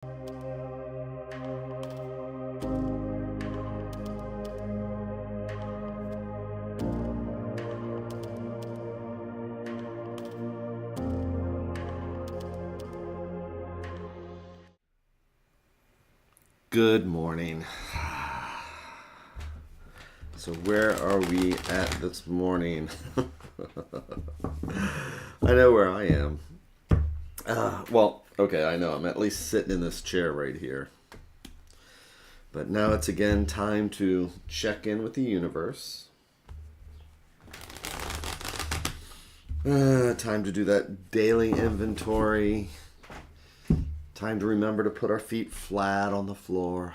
Good morning. So where are we at this morning? I know where I am. Okay, I know. I'm at least sitting in this chair right here. But now it's again time to check in with the universe. Time to do that daily inventory. Time to remember to put our feet flat on the floor.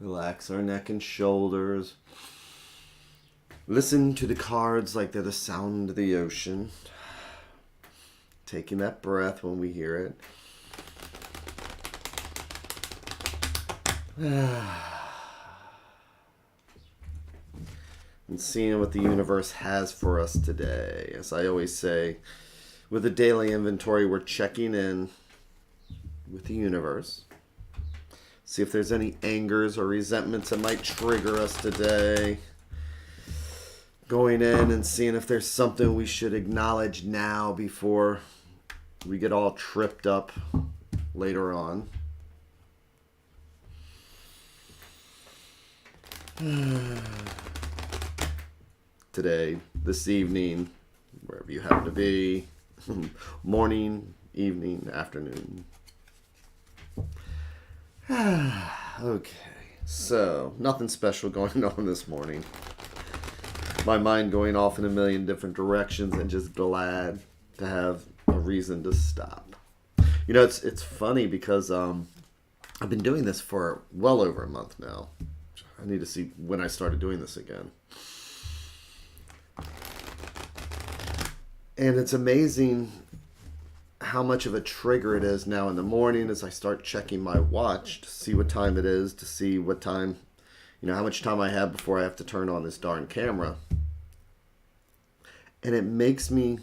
Relax our neck and shoulders. Listen to the cards like they're the sound of the ocean. Taking that breath when we hear it. And seeing what the universe has for us today. As I always say, with the daily inventory, we're checking in with the universe. See if there's any angers or resentments that might trigger us today. Going in and seeing if there's something we should acknowledge now before we get all tripped up later on. Today, this evening, wherever you happen to be, morning, evening, afternoon. Okay, so nothing special going on this morning. My mind going off in a million different directions and just glad to have a reason to stop. You know, it's funny because I've been doing this for well over a month now. I need to see when I started doing this again. And it's amazing how much of a trigger it is now in the morning as I start checking my watch to see what time it is, to see what time, how much time I have before I have to turn on this darn camera. And it makes me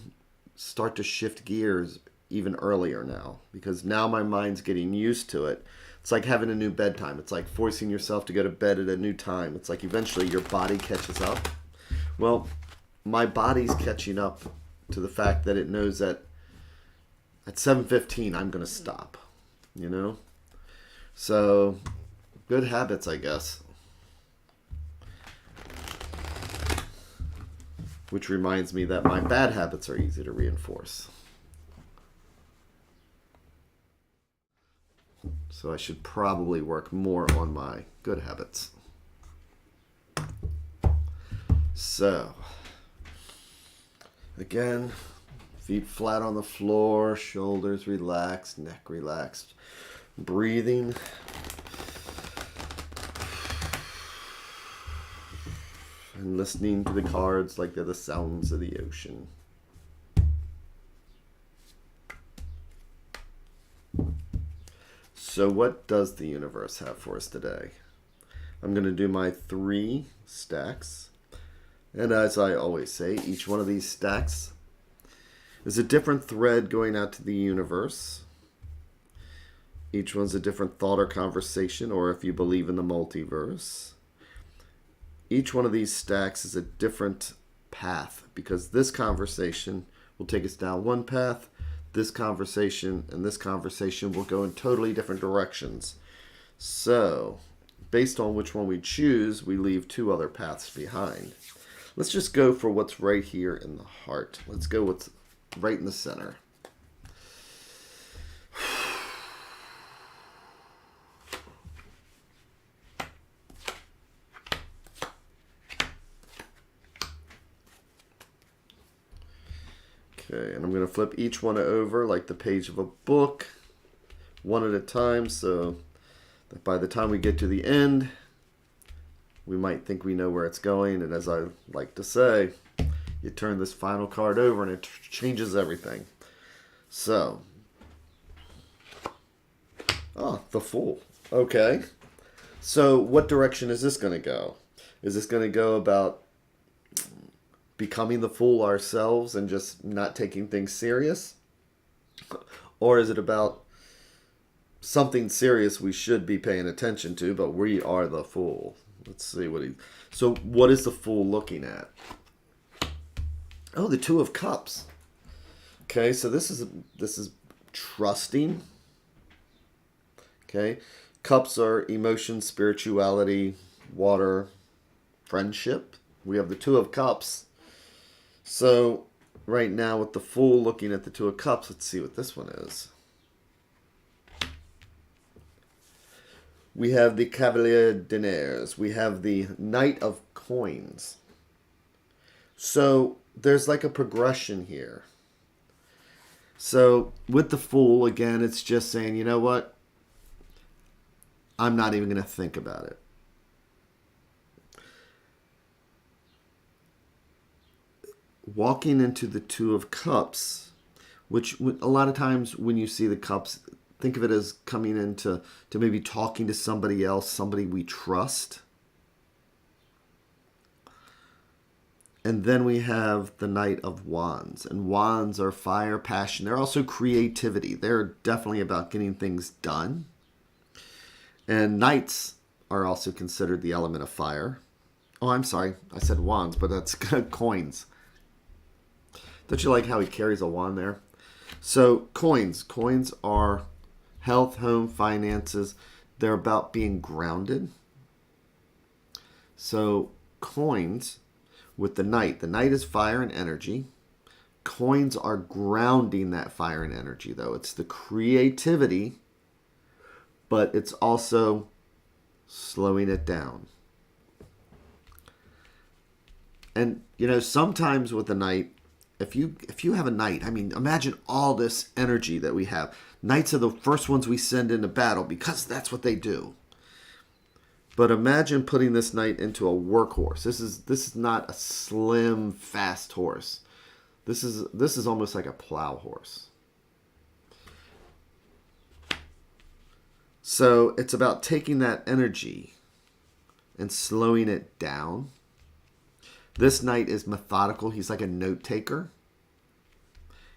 start to shift gears even earlier now, because now my mind's getting used to it. It's like having a new bedtime. It's like forcing yourself to go to bed at a new time. It's like eventually your body catches up. Well, my body's catching up to the fact that it knows that at 7:15 I'm going to stop, So, good habits, I guess. Which reminds me that my bad habits are easy to reinforce. So I should probably work more on my good habits. So, again, feet flat on the floor, shoulders relaxed, neck relaxed. Breathing. And listening to the cards like they're the sounds of the ocean. So what does the universe have for us today? I'm going to do my 3 stacks. And as I always say, each one of these stacks is a different thread going out to the universe. Each one's a different thought or conversation, or if you believe in the multiverse. Each one of these stacks is a different path, because this conversation will take us down one path. This conversation and this conversation will go in totally different directions. So, based on which one we choose, we leave 2 other paths behind. Let's just go for what's right here in the heart. Let's go what's right in the center. Okay, and I'm going to flip each one over like the page of a book, one at a time, so that by the time we get to the end, we might think we know where it's going. And as I like to say, you turn this final card over and it changes everything. So, the Fool. Okay. So what direction is this going to go? Is this going to go about becoming the fool ourselves and just not taking things serious? Or is it about something serious we should be paying attention to, but we are the Fool. Let's see what he... So what is the Fool looking at? Oh, the Two of Cups. Okay, so this is trusting. Okay, cups are emotion, spirituality, water, friendship. We have the Two of Cups. So right now with the Fool looking at the Two of Cups, let's see what this one is. We have the Cavalier d'Honneurs. We have the Knight of Coins. So there's like a progression here. So with the Fool, again, it's just saying, you know what? I'm not even going to think about it. Walking into the Two of Cups, which a lot of times when you see the cups, think of it as coming into maybe talking to somebody else, somebody we trust. And then we have the Knight of Wands. And wands are fire, passion. They're also creativity. They're definitely about getting things done. And knights are also considered the element of fire. Oh, I'm sorry. I said wands, but that's coins. Don't you like how he carries a wand there? So coins. Coins are health, home, finances. They're about being grounded. So coins... with the Knight. The Knight is fire and energy. Coins are grounding that fire and energy, though. It's the creativity, but it's also slowing it down. And, you know, sometimes with the Knight, if you have a Knight, I mean, imagine all this energy that we have. Knights are the first ones we send into battle because that's what they do. But imagine putting this Knight into a workhorse. This is not a slim, fast horse. This is almost like a plow horse. So it's about taking that energy and slowing it down. This Knight is methodical. He's like a note taker.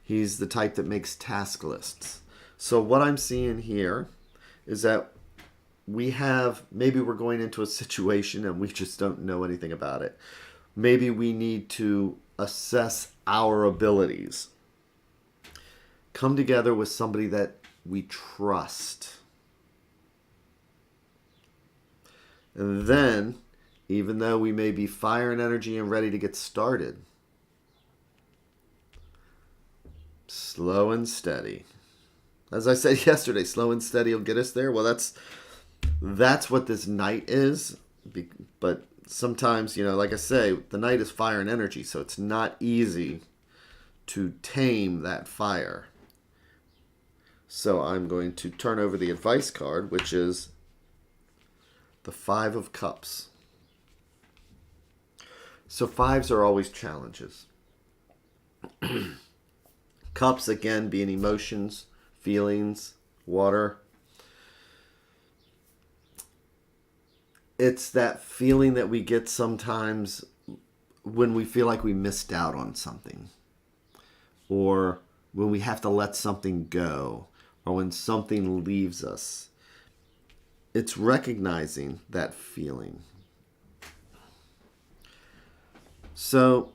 He's the type that makes task lists. So what I'm seeing here is that maybe we're going into a situation and we just don't know anything about it. Maybe we need to assess our abilities. Come together with somebody that we trust. And then, even though we may be fire and energy and ready to get started, slow and steady. As I said yesterday, slow and steady will get us there. Well, that's what this Knight is. But sometimes, you know, like I say, the Knight is fire and energy, so it's not easy to tame that fire. So I'm going to turn over the advice card, which is the Five of Cups. So fives are always challenges. Cups, again, being emotions, feelings, water. It's that feeling that we get sometimes when we feel like we missed out on something, or when we have to let something go, or when something leaves us. It's recognizing that feeling. So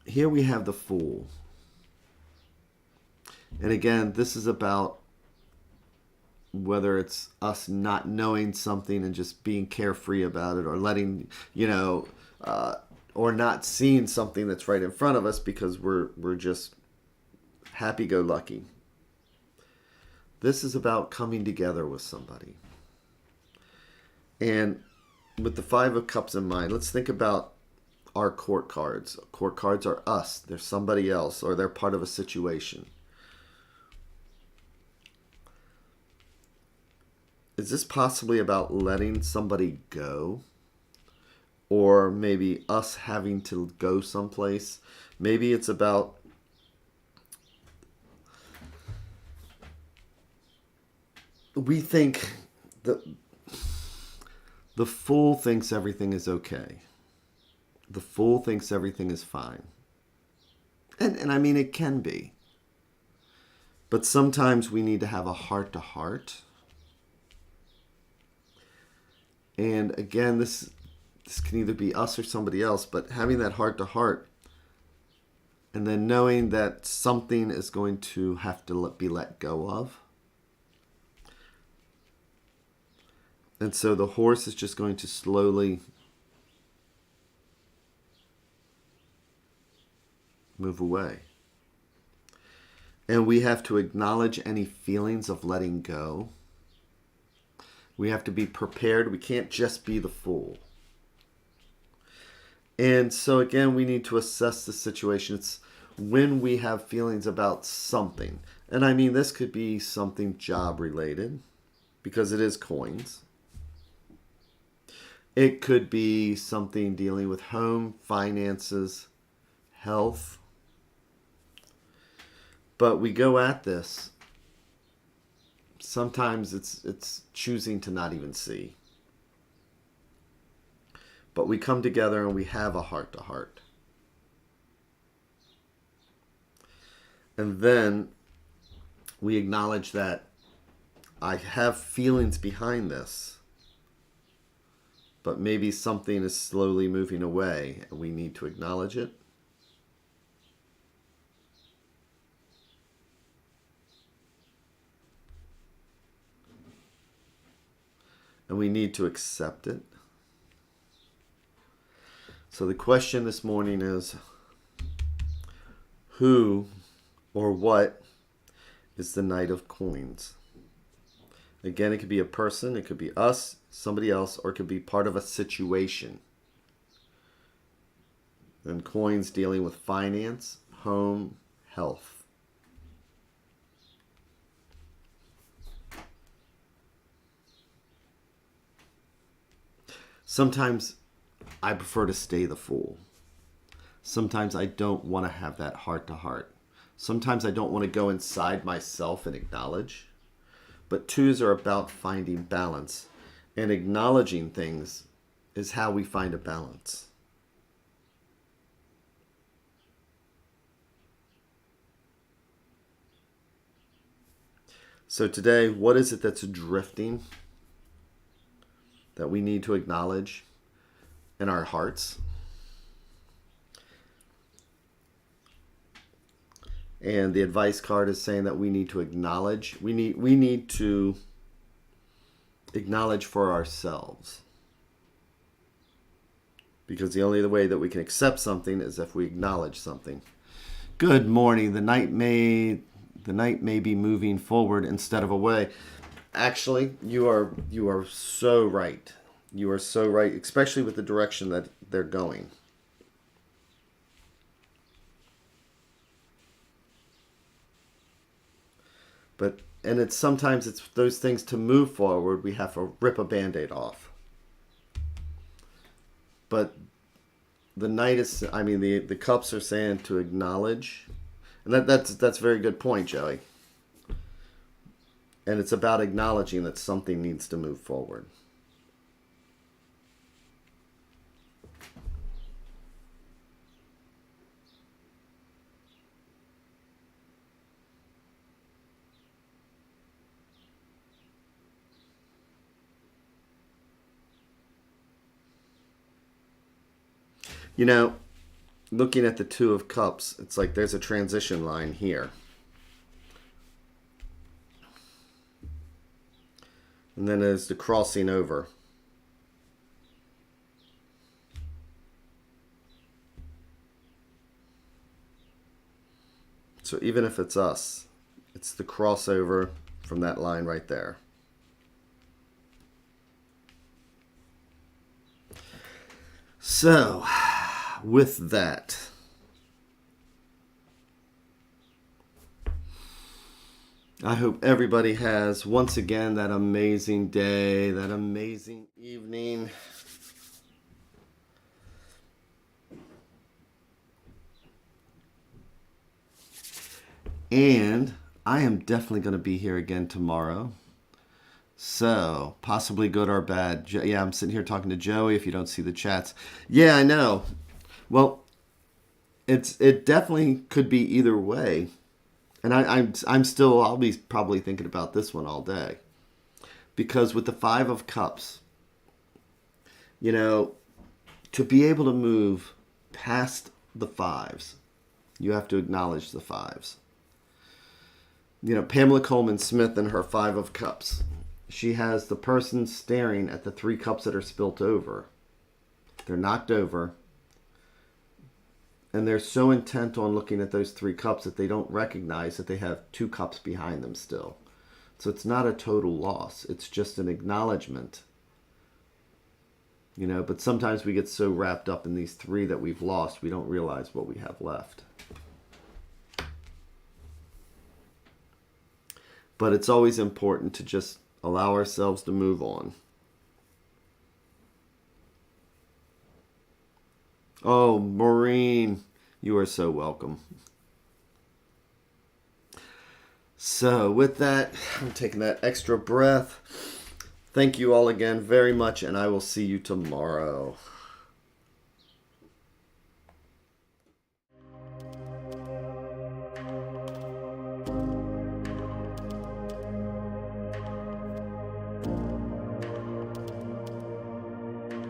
here we have the Fool. And again, this is about whether it's us not knowing something and just being carefree about it, or letting, or not seeing something that's right in front of us because we're just happy-go-lucky. This is about coming together with somebody. And with the Five of Cups in mind, let's think about our court cards. Court cards are us. They're somebody else, or they're part of a situation. Is this possibly about letting somebody go? Or maybe us having to go someplace? Maybe it's about we think the Fool thinks everything is okay. The Fool thinks everything is fine. And I mean, it can be. But sometimes we need to have a heart-to-heart And again, this can either be us or somebody else, but having that heart to heart, and then knowing that something is going to have to be let go of. And so the horse is just going to slowly move away. And we have to acknowledge any feelings of letting go. We have to be prepared. We can't just be the fool. And so again, we need to assess the situation. It's when we have feelings about something. And I mean, this could be something job related, because it is coins. It could be something dealing with home, finances, health. But we go at this. Sometimes it's choosing to not even see. But we come together and we have a heart to heart. And then we acknowledge that I have feelings behind this, but maybe something is slowly moving away and we need to acknowledge it. And we need to accept it. So the question this morning is, who or what is the Knight of Coins? Again, it could be a person, it could be us, somebody else, or it could be part of a situation. And coins dealing with finance, home, health. Sometimes I prefer to stay the fool. Sometimes I don't want to have that heart to heart. Sometimes I don't want to go inside myself and acknowledge. But twos are about finding balance. And acknowledging things is how we find a balance. So today, what is it that's drifting that we need to acknowledge in our hearts? And the advice card is saying that we need to acknowledge. We need to acknowledge for ourselves. Because the only way that we can accept something is if we acknowledge something. Good morning. The night may be moving forward instead of away. Actually, you are so right. You are so right, especially with the direction that they're going. And it's sometimes it's those things to move forward, we have to rip a Band-Aid off. But the Knight is, I mean, the cups are saying to acknowledge. And that's a very good point, Joey. And it's about acknowledging that something needs to move forward. You know, looking at the Two of Cups, it's like there's a transition line here. And then there's the crossing over. So even if it's us, it's the crossover from that line right there. So, with that, I hope everybody has, once again, that amazing day, that amazing evening. And I am definitely going to be here again tomorrow. So, possibly good or bad. Yeah, I'm sitting here talking to Joey if you don't see the chats. Yeah, I know. Well, it definitely could be either way. And I'll be probably thinking about this one all day. Because with the Five of Cups, You know, to be able to move past the fives, you have to acknowledge the fives. You know, Pamela Coleman Smith in her Five of Cups, she has the person staring at the 3 cups that are spilt over. They're knocked over. And they're so intent on looking at those 3 cups that they don't recognize that they have 2 cups behind them still. So it's not a total loss. It's just an acknowledgement. You know, but sometimes we get so wrapped up in these 3 that we've lost, we don't realize what we have left. But it's always important to just allow ourselves to move on. Oh, Maureen, you are so welcome. So with that, I'm taking that extra breath. Thank you all again very much, and I will see you tomorrow.